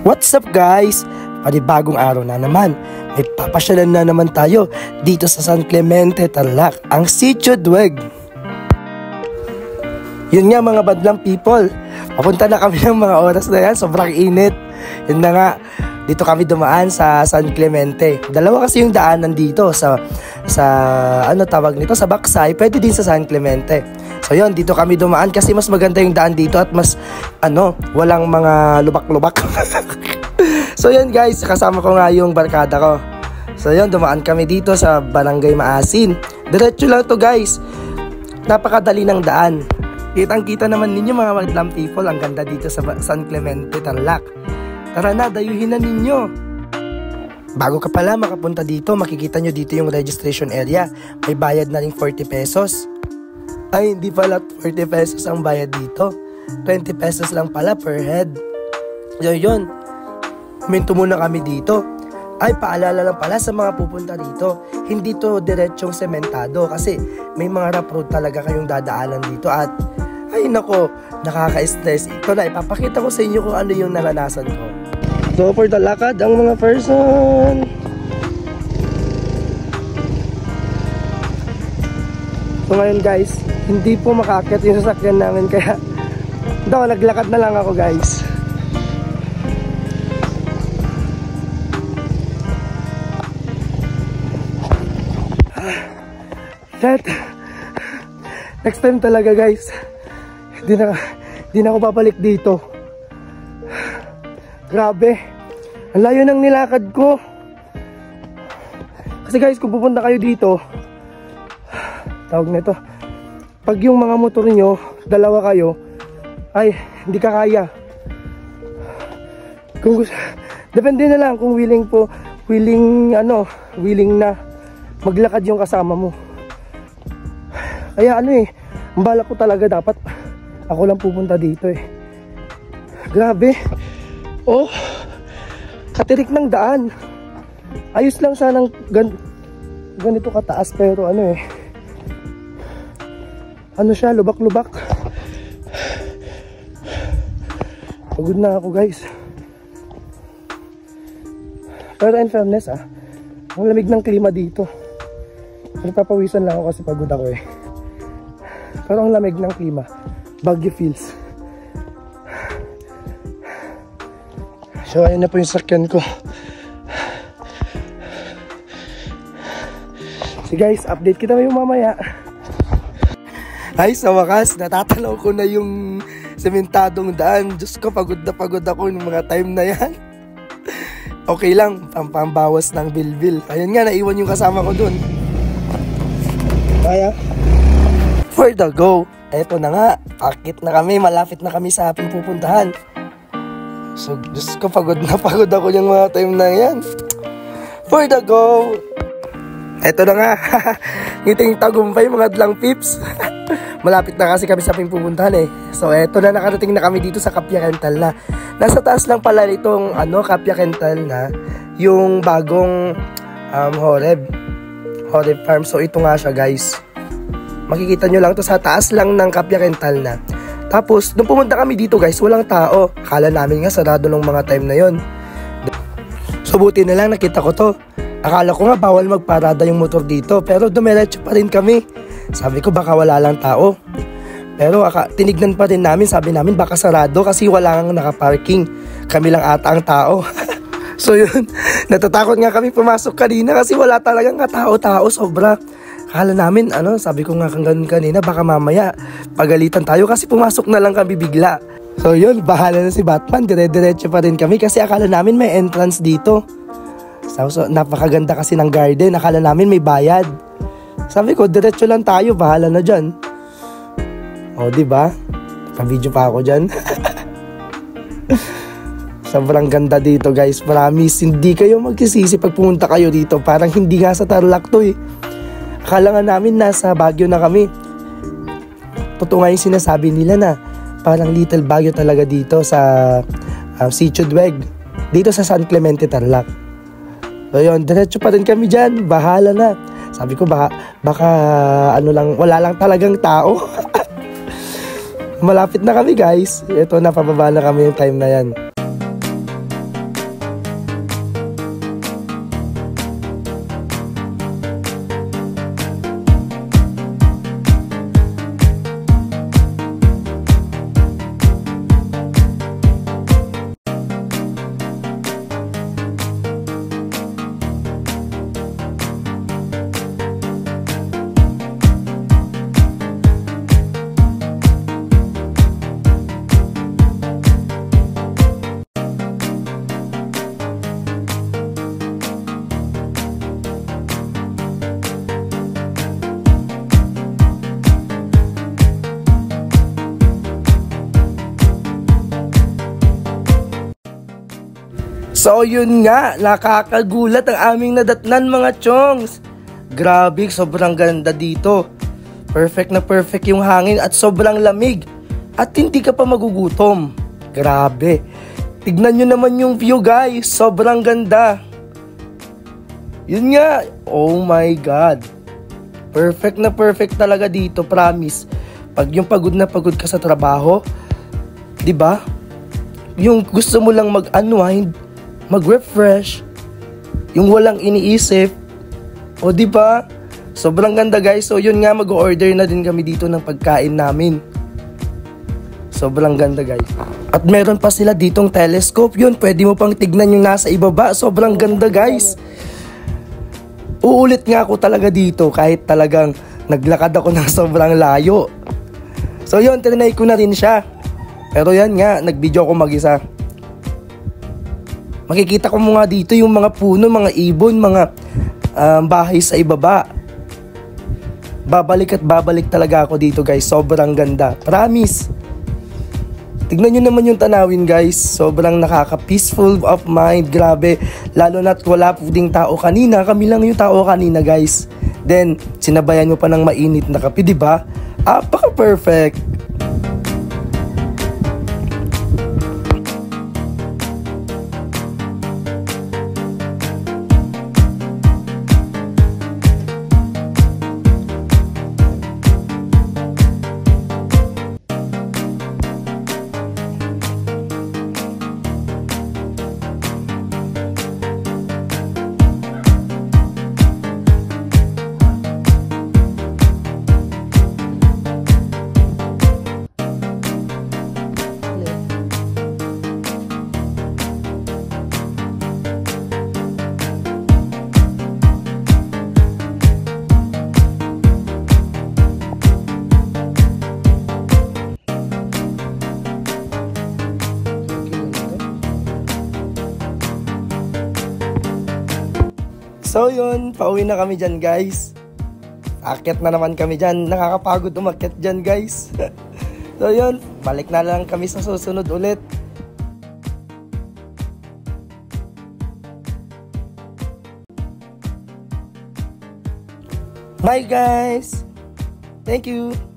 What's up guys? Panibagong araw na naman. May papasyalan na naman tayo dito sa San Clemente, Tarlac, ang Sitio Dweg. Yun nga mga badlang people, papunta na kami ng mga oras na yan, sobrang init. Yun na nga, dito kami dumaan sa San Clemente. Dalawa kasi yung daanan dito sa ano tawag nito, sa Baksay, pwede din sa San Clemente. So yun, dito kami dumaan kasi mas maganda yung daan dito at mas walang mga lubak-lubak. So yun guys, kasama ko nga yung barkada ko. So yun, dumaan kami dito sa Barangay Maasin. Diretso lang to guys. Napakadali ng daan. Kitang-kita naman ninyo mga madlang people, ang ganda dito sa San Clemente, Tarlac. Tara na, dayuhin na ninyo. Bago ka pala makapunta dito, makikita nyo dito yung registration area. May bayad na rin 40 pesos. Ay, hindi pala 40 pesos ang bayad dito. 20 pesos lang pala per head. So yun, huminto muna kami dito. Ay, paalala lang pala sa mga pupunta dito, hindi to diretsong sementado kasi may mga rough road talaga kayong dadaanan dito at ay nako, nakaka-stress. Ito na, ipapakita ko sa inyo kung ano yung naranasan ko. So for the lakad, ang mga person. So ngayon guys, hindi po makaakyat yung sasakyan namin kaya naglakad na lang ako guys. Next time talaga guys, hindi na ako babalik dito. Grabe, ang layo ng nilakad ko. Kasi guys, kung pupunta kayo dito, tawag nito, pag yung mga motor nyo, dalawa kayo, ay hindi ka kaya. Kung depende na lang kung willing na maglakad yung kasama mo. Kaya ang balak ko talaga dapat ako lang pupunta dito eh. Grabe. Oh, katirik ng daan. Ayos lang sanang ganito kataas pero siya, lubak-lubak. Pagod na ako guys. Pero in fairness ang lamig ng klima dito. Nagpapawisan lang ako kasi pagod ako eh. Pero ang lamig ng klima, Baguio feels. So ayun na po yung sakyan ko. So guys, update kita yung mamaya. Ay, sa wakas, natatanaw ko na yung sementadong daan. Diyos ko, pagod na pagod ako yung mga time na yan. Okay lang, pambawas ng bilbil. Ayun nga, naiwan yung kasama ko dun. Kaya, for the go. Eto na nga, akit na kami, malapit na kami sa ating pupuntahan. So, Diyos ko, pagod na pagod ako yung mga time na yan. For the go. Eto na nga, ngiting tagumpay mga dlang pips. Malapit na kasi kami sa ating pupuntahan eh. So, eto na, nakarating na kami dito sa Kapya Rental na. Nasa taas lang pala itong Kapya Rental na yung bagong Horeb Farm. So, ito nga siya guys. Makikita nyo lang to sa taas lang ng Kapya Rental na. Tapos, nung pumunta kami dito guys, walang tao. Akala namin nga sarado nung mga time na yon. So, buti na lang nakita ko to. Akala ko nga bawal magparada yung motor dito. Pero dumiretso pa rin kami. Sabi ko baka wala lang tao. Pero tinignan pa rin namin. Sabi namin baka sarado kasi wala nang nakaparking. Kami lang ata ang tao. So yun, natatakot nga kami pumasok kanina kasi wala talagang katao-tao, sobra. Akala namin, sabi ko nga kang ganun kanina, baka mamaya pagalitan tayo kasi pumasok na lang kami bigla. So yun, bahala na si Batman, dire-diretso pa rin kami kasi akala namin may entrance dito. So napakaganda kasi ng garden, akala namin may bayad. Sabi ko, diretso lang tayo, bahala na dyan. O, diba? Pa-video pa ako dyan. Sobrang ganda dito guys, promise, hindi kayo magsisisi pag pumunta kayo dito. Parang hindi nga sa Tarlac to eh. Akala nga namin nasa Baguio na kami. Totoo nga yung sinasabi nila na parang little Baguio talaga dito sa Sitio Dweg. Dito sa San Clemente, Tarlac. So yun, diretso pa rin kami dyan, bahala na. Sabi ko baka wala lang talagang tao. Malapit na kami guys. Ito, napababa na kami yung time na yan. So yun nga, nakakagulat ang aming nadatnan mga chongs. Grabe, sobrang ganda dito. Perfect na perfect yung hangin at sobrang lamig. At hindi ka pa magugutom. Grabe. Tignan nyo naman yung view guys, sobrang ganda. Yun nga, oh my God. Perfect na perfect talaga dito, promise. Pag yung pagod na pagod ka sa trabaho, 'di ba? Yung gusto mo lang mag-unwind, mag-refresh, yung walang iniisip, o 'di ba? Sobrang ganda guys. So yun nga, mag-order na din kami dito ng pagkain namin. Sobrang ganda guys. At meron pa sila ditong telescope. Yun, pwede mo pang tignan yung nasa ibaba. Sobrang ganda guys. Uulit nga ako talaga dito kahit talagang naglakad ako ng sobrang layo. So yun, trinay ko na rin siya. Pero yan nga, nag-video ako mag-isa. Makikita ko mga dito yung mga puno, mga ibon, mga bahay sa ibaba. Babalik at babalik talaga ako dito guys. Sobrang ganda. Promise. Tignan nyo naman yung tanawin guys. Sobrang nakaka-peaceful of mind. Grabe. Lalo na't wala po ding tao kanina. Kami lang yung tao kanina guys. Then, sinabayan mo pa ng mainit na kape, diba? Apaka-perfect. So yun, pauwi na kami dyan guys. Akyat na naman kami dyan. Nakakapagod umakyat dyan guys. So yun, balik na lang kami sa susunod ulit. Bye guys! Thank you!